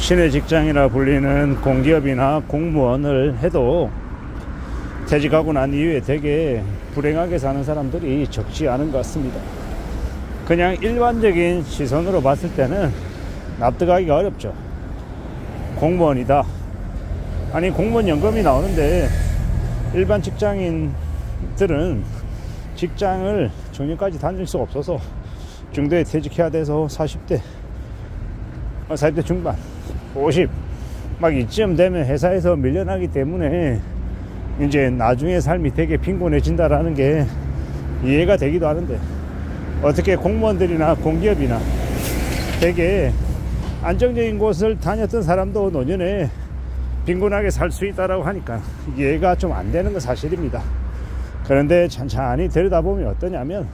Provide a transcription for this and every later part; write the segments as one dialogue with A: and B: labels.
A: 신의 직장이라 불리는 공기업이나 공무원을 해도 퇴직하고 난 이후에 되게 불행하게 사는 사람들이 적지 않은 것 같습니다. 그냥 일반적인 시선으로 봤을 때는 납득하기가 어렵죠. 공무원이다. 아니, 공무원 연금이 나오는데 일반 직장인들은 직장을 정년까지 다닐 수가 없어서 중도에 퇴직해야 돼서 40대 중반 50 막 이쯤 되면 회사에서 밀려나기 때문에 이제 나중에 삶이 되게 빈곤해진다라는 게 이해가 되기도 하는데, 어떻게 공무원들이나 공기업이나 되게 안정적인 곳을 다녔던 사람도 노년에 빈곤하게 살 수 있다라고 하니까 이해가 좀 안 되는 건 사실입니다. 그런데 천천히 들여다보면 어떠냐면,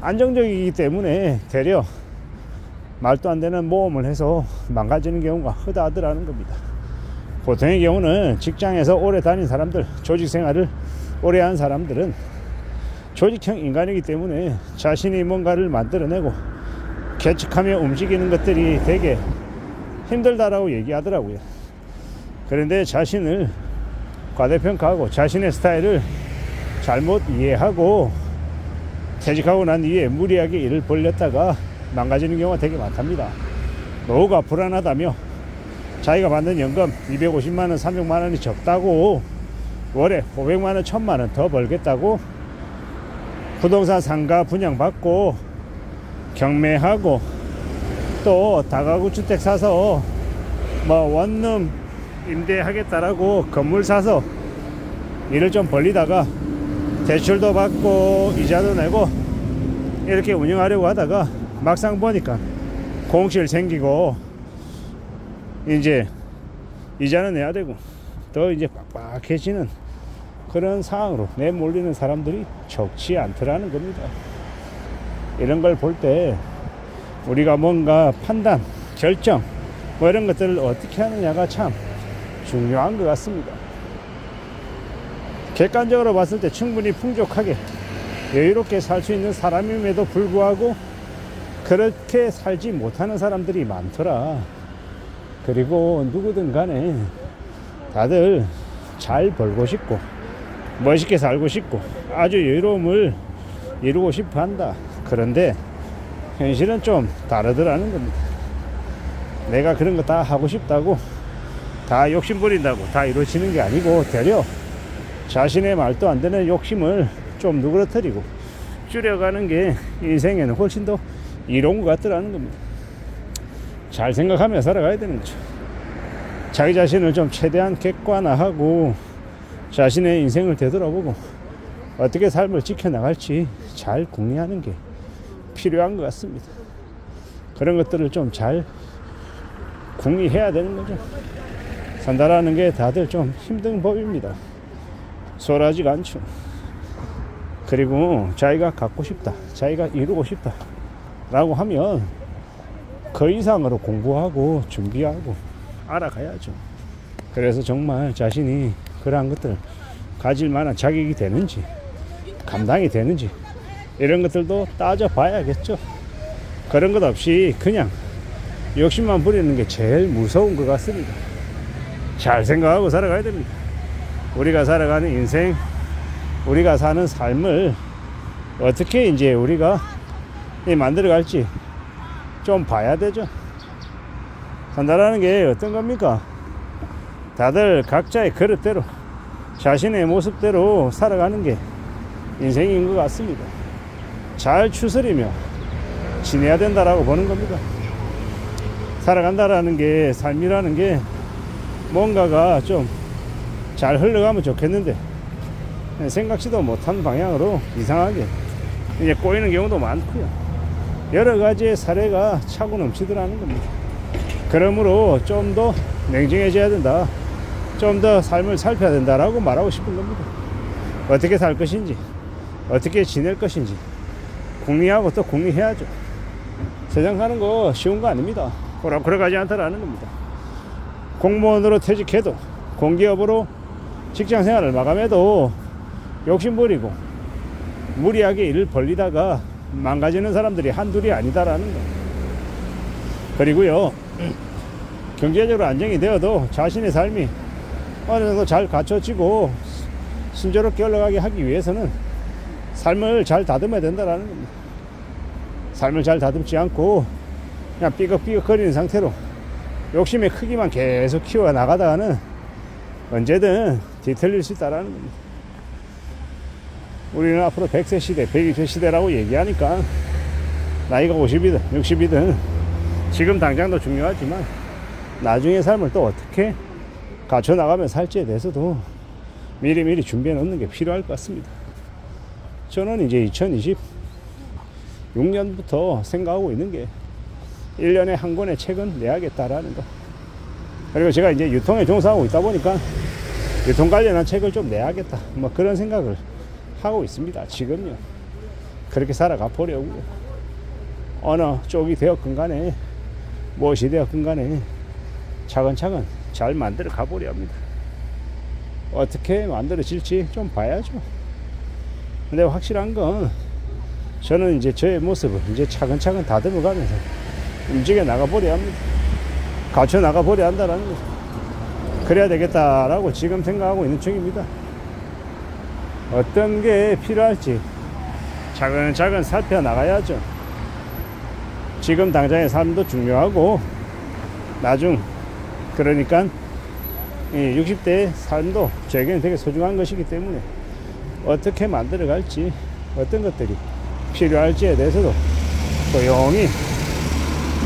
A: 안정적이기 때문에 되려 말도 안 되는 모험을 해서 망가지는 경우가 허다하더라는 겁니다. 보통의 경우는 직장에서 오래 다닌 사람들, 조직 생활을 오래 한 사람들은 조직형 인간이기 때문에 자신이 뭔가를 만들어내고 개척하며 움직이는 것들이 되게 힘들다라고 얘기하더라고요. 그런데 자신을 과대평가하고 자신의 스타일을 잘못 이해하고 퇴직하고 난 뒤에 무리하게 일을 벌렸다가 망가지는 경우가 되게 많답니다. 노후가 불안하다며 자기가 받는 연금 250만원 300만원이 적다고 월에 500만원 1000만원 더 벌겠다고 부동산 상가 분양받고 경매하고 또 다가구 주택 사서 뭐 원룸 임대하겠다라고 건물 사서 일을 좀 벌리다가 대출도 받고 이자도 내고 이렇게 운영하려고 하다가 막상 보니까 공실 생기고 이제 이자는 내야 되고 더 이제 빡빡해지는 그런 상황으로 내몰리는 사람들이 적지 않더라는 겁니다. 이런 걸 볼 때 우리가 뭔가 판단, 결정 뭐 이런 것들을 어떻게 하느냐가 참 중요한 것 같습니다. 객관적으로 봤을 때 충분히 풍족하게 여유롭게 살 수 있는 사람임에도 불구하고 그렇게 살지 못하는 사람들이 많더라. 그리고 누구든 간에 다들 잘 벌고 싶고 멋있게 살고 싶고 아주 여유로움을 이루고 싶어 한다. 그런데 현실은 좀 다르더라는 겁니다. 내가 그런 거 다 하고 싶다고 다 욕심 부린다고 다 이루어지는 게 아니고, 되려 자신의 말도 안 되는 욕심을 좀 누그러뜨리고 줄여가는 게 인생에는 훨씬 더 이로운 것 같더라는 겁니다. 잘 생각하며 살아가야 되는 거죠. 자기 자신을 좀 최대한 객관화하고 자신의 인생을 되돌아보고 어떻게 삶을 지켜나갈지 잘 궁리하는 게 필요한 것 같습니다. 그런 것들을 좀 잘 궁리해야 되는 거죠. 산다라는 게 다들 좀 힘든 법입니다. 수월하지가 않죠. 그리고 자기가 갖고 싶다, 자기가 이루고 싶다 라고 하면 그 이상으로 공부하고 준비하고 알아가야죠. 그래서 정말 자신이 그러한 것들 가질 만한 자격이 되는지 감당이 되는지 이런 것들도 따져봐야겠죠. 그런 것 없이 그냥 욕심만 부리는 게 제일 무서운 것 같습니다. 잘 생각하고 살아가야 됩니다. 우리가 살아가는 인생, 우리가 사는 삶을 어떻게 이제 우리가 만들어갈지 좀 봐야 되죠. 산다라는 게 어떤 겁니까? 다들 각자의 그릇대로 자신의 모습대로 살아가는 게 인생인 것 같습니다. 잘 추스리며 지내야 된다라고 보는 겁니다. 살아간다라는 게, 삶이라는 게 뭔가가 좀 잘 흘러가면 좋겠는데 생각지도 못한 방향으로 이상하게 이제 꼬이는 경우도 많고요. 여러 가지의 사례가 차고 넘치더라는 겁니다. 그러므로 좀 더 냉정해져야 된다, 좀 더 삶을 살펴야 된다라고 말하고 싶은 겁니다. 어떻게 살 것인지, 어떻게 지낼 것인지 궁리하고 또 궁리해야죠. 세상 사는 거 쉬운 거 아닙니다. 호락호락 가지 않다라는 겁니다. 공무원으로 퇴직해도 공기업으로 직장 생활을 마감해도 욕심부리고 무리하게 일을 벌리다가 망가지는 사람들이 한둘이 아니다라는 거. 그리고요, 경제적으로 안정이 되어도 자신의 삶이 어느 정도 잘 갖춰지고 순조롭게 올라가게 하기 위해서는 삶을 잘 다듬어야 된다라는 겁니다. 삶을 잘 다듬지 않고 그냥 삐걱삐걱 거리는 상태로 욕심의 크기만 계속 키워 나가다가는 언제든 뒤틀릴 수 있다라는 겁니다. 우리는 앞으로 100세 시대, 120세 시대라고 얘기하니까 나이가 50이든 60이든 지금 당장도 중요하지만 나중의 삶을 또 어떻게 갖춰 나가면 살지에 대해서도 미리미리 준비해 놓는 게 필요할 것 같습니다. 저는 이제 2026년부터 생각하고 있는 게 1년에 한 권의 책은 내야겠다라는 거. 그리고 제가 이제 유통에 종사하고 있다 보니까 유통 관련한 책을 좀 내야겠다, 뭐 그런 생각을 하고 있습니다. 지금요. 그렇게 살아가 보려고요. 어느 쪽이 되었건 간에 무엇이 되었건 간에 차근차근 잘 만들어 가보려 합니다. 어떻게 만들어질지 좀 봐야죠. 근데 확실한 건 저는 이제 저의 모습을 이제 차근차근 다듬어 가면서 움직여 나가보려 합니다. 갖춰 나가보려 한다는 거죠. 그래야 되겠다라고 지금 생각하고 있는 중입니다. 어떤 게 필요할지 차근차근 살펴나가야죠. 지금 당장의 삶도 중요하고 나중, 그러니까 60대의 삶도 저에게는 되게 소중한 것이기 때문에 어떻게 만들어 갈지, 어떤 것들이 필요할지에 대해서도 조용히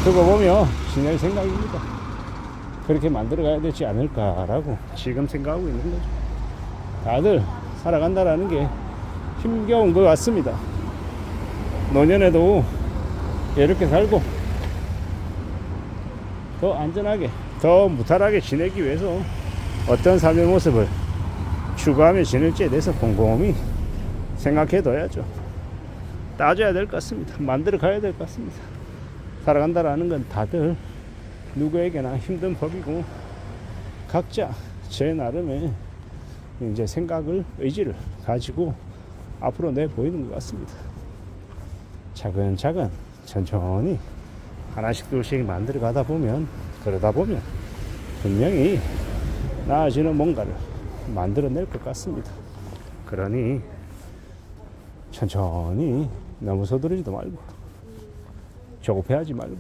A: 두고 보며 지낼 생각입니다. 그렇게 만들어 가야 되지 않을까라고 지금 생각하고 있는 거죠. 다들 살아간다라는 게 힘겨운 것 같습니다. 노년에도 이렇게 살고 더 안전하게, 더 무탈하게 지내기 위해서 어떤 삶의 모습을 추구하며 지낼지에 대해서 곰곰이 생각해 둬야죠. 따져야 될 것 같습니다. 만들어 가야 될 것 같습니다. 살아간다라는 건 다들 누구에게나 힘든 법이고 각자 제 나름의 이제 생각을, 의지를 가지고 앞으로 내 보이는 것 같습니다. 차근차근 천천히 하나씩 둘씩 만들어 가다 보면, 그러다 보면 분명히 나아지는 뭔가를 만들어낼 것 같습니다. 그러니 천천히 너무 서두르지도 말고 조급해하지 말고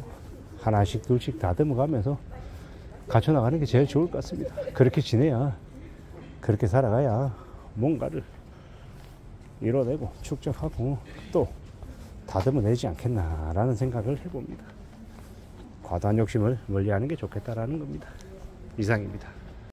A: 하나씩 둘씩 다듬어 가면서 갖춰나가는 게 제일 좋을 것 같습니다. 그렇게 지내야, 그렇게 살아가야 뭔가를 이뤄내고 축적하고 또 다듬어내지 않겠나라는 생각을 해봅니다. 과도한 욕심을 멀리하는 게 좋겠다라는 겁니다. 이상입니다.